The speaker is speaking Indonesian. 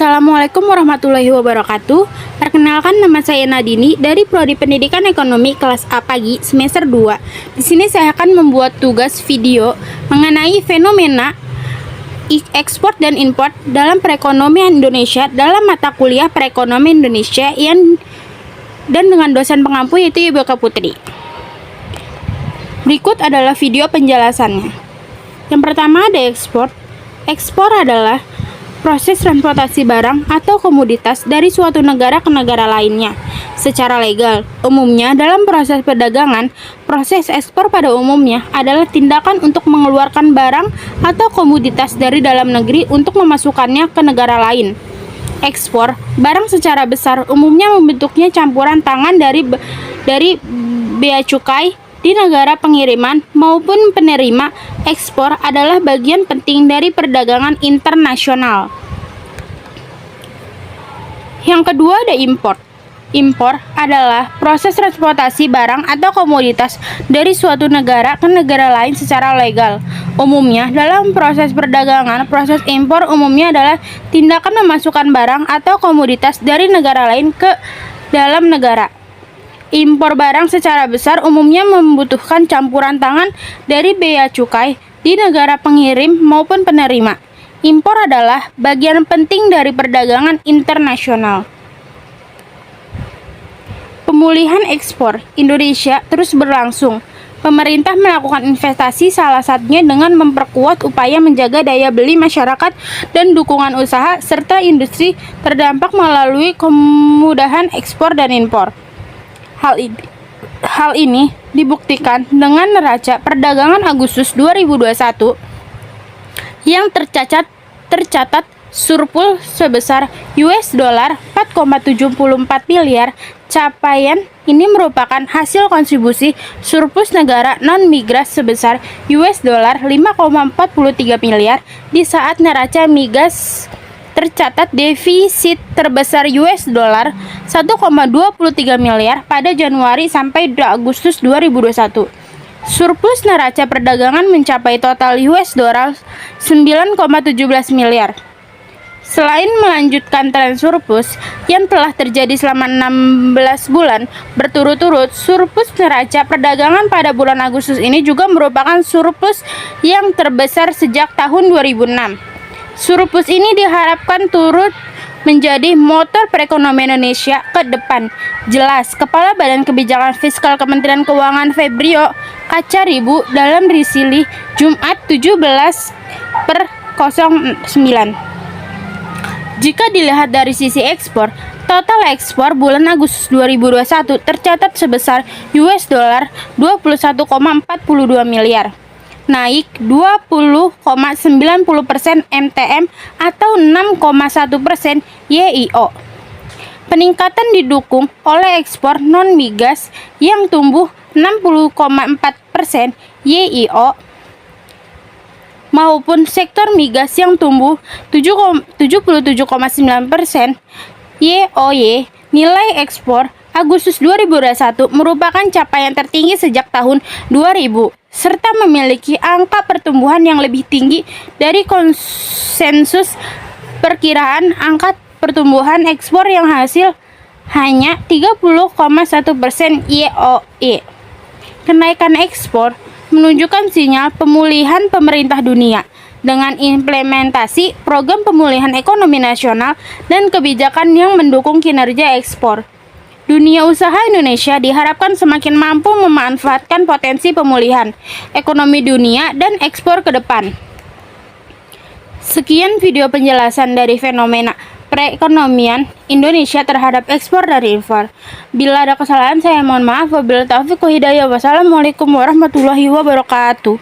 Assalamualaikum warahmatullahi wabarakatuh. Perkenalkan, nama saya Nadini dari Prodi Pendidikan Ekonomi kelas A pagi semester 2. Di sini saya akan membuat tugas video mengenai fenomena ekspor dan impor dalam perekonomian Indonesia dalam mata kuliah Perekonomian Indonesia dan dengan dosen pengampu yaitu Ibu Eka Putri. Berikut adalah video penjelasannya. Yang pertama ada ekspor. Ekspor adalah proses transportasi barang atau komoditas dari suatu negara ke negara lainnya secara legal. Umumnya dalam proses perdagangan, proses ekspor pada umumnya adalah tindakan untuk mengeluarkan barang atau komoditas dari dalam negeri untuk memasukkannya ke negara lain. Ekspor barang secara besar umumnya membentuknya campuran tangan dari bea cukai di negara pengiriman maupun penerima. Ekspor adalah bagian penting dari perdagangan internasional. Yang kedua ada impor. Impor adalah proses transportasi barang atau komoditas dari suatu negara ke negara lain secara legal. Umumnya dalam proses perdagangan, proses impor umumnya adalah tindakan memasukkan barang atau komoditas dari negara lain ke dalam negara. Impor barang secara besar umumnya membutuhkan campuran tangan dari bea cukai di negara pengirim maupun penerima. Impor adalah bagian penting dari perdagangan internasional. Pemulihan ekspor Indonesia terus berlangsung. Pemerintah melakukan investasi salah satunya dengan memperkuat upaya menjaga daya beli masyarakat dan dukungan usaha serta industri terdampak melalui kemudahan ekspor dan impor. Hal ini dibuktikan dengan neraca perdagangan Agustus 2021 yang tercatat surplus sebesar US$ 4,74 miliar. Capaian ini merupakan hasil kontribusi surplus negara non-migas sebesar US$ 5,43 miliar di saat neraca migas tercatat defisit terbesar US$ 1,23 miliar pada Januari sampai Agustus 2021. Surplus neraca perdagangan mencapai total US$ 9,17 miliar. Selain melanjutkan tren surplus yang telah terjadi selama 16 bulan berturut-turut, surplus neraca perdagangan pada bulan Agustus ini juga merupakan surplus yang terbesar sejak tahun 2006. Surplus ini diharapkan turut menjadi motor perekonomian Indonesia ke depan. Jelas, Kepala Badan Kebijakan Fiskal Kementerian Keuangan Febrio Kacaribu dalam risilih Jumat 17/09. Jika dilihat dari sisi ekspor, total ekspor bulan Agustus 2021 tercatat sebesar US$ 21,42 miliar. Naik 20,90% MTM atau 6,1% YIO. Peningkatan didukung oleh ekspor non-migas yang tumbuh 60,4% YIO maupun sektor migas yang tumbuh 77,9% YOY. Nilai ekspor Agustus 2021 merupakan capaian tertinggi sejak tahun 2000 serta memiliki angka pertumbuhan yang lebih tinggi dari konsensus perkiraan angka pertumbuhan ekspor yang hasil hanya 30,1% YOY. Kenaikan ekspor menunjukkan sinyal pemulihan pemerintah dunia dengan implementasi program pemulihan ekonomi nasional dan kebijakan yang mendukung kinerja ekspor. Dunia usaha Indonesia diharapkan semakin mampu memanfaatkan potensi pemulihan ekonomi dunia dan ekspor ke depan. Sekian video penjelasan dari fenomena perekonomian Indonesia terhadap ekspor dan impor. Bila ada kesalahan saya mohon maaf. Wabillahi taufiq wal hidayah. Wassalamualaikum warahmatullahi wabarakatuh.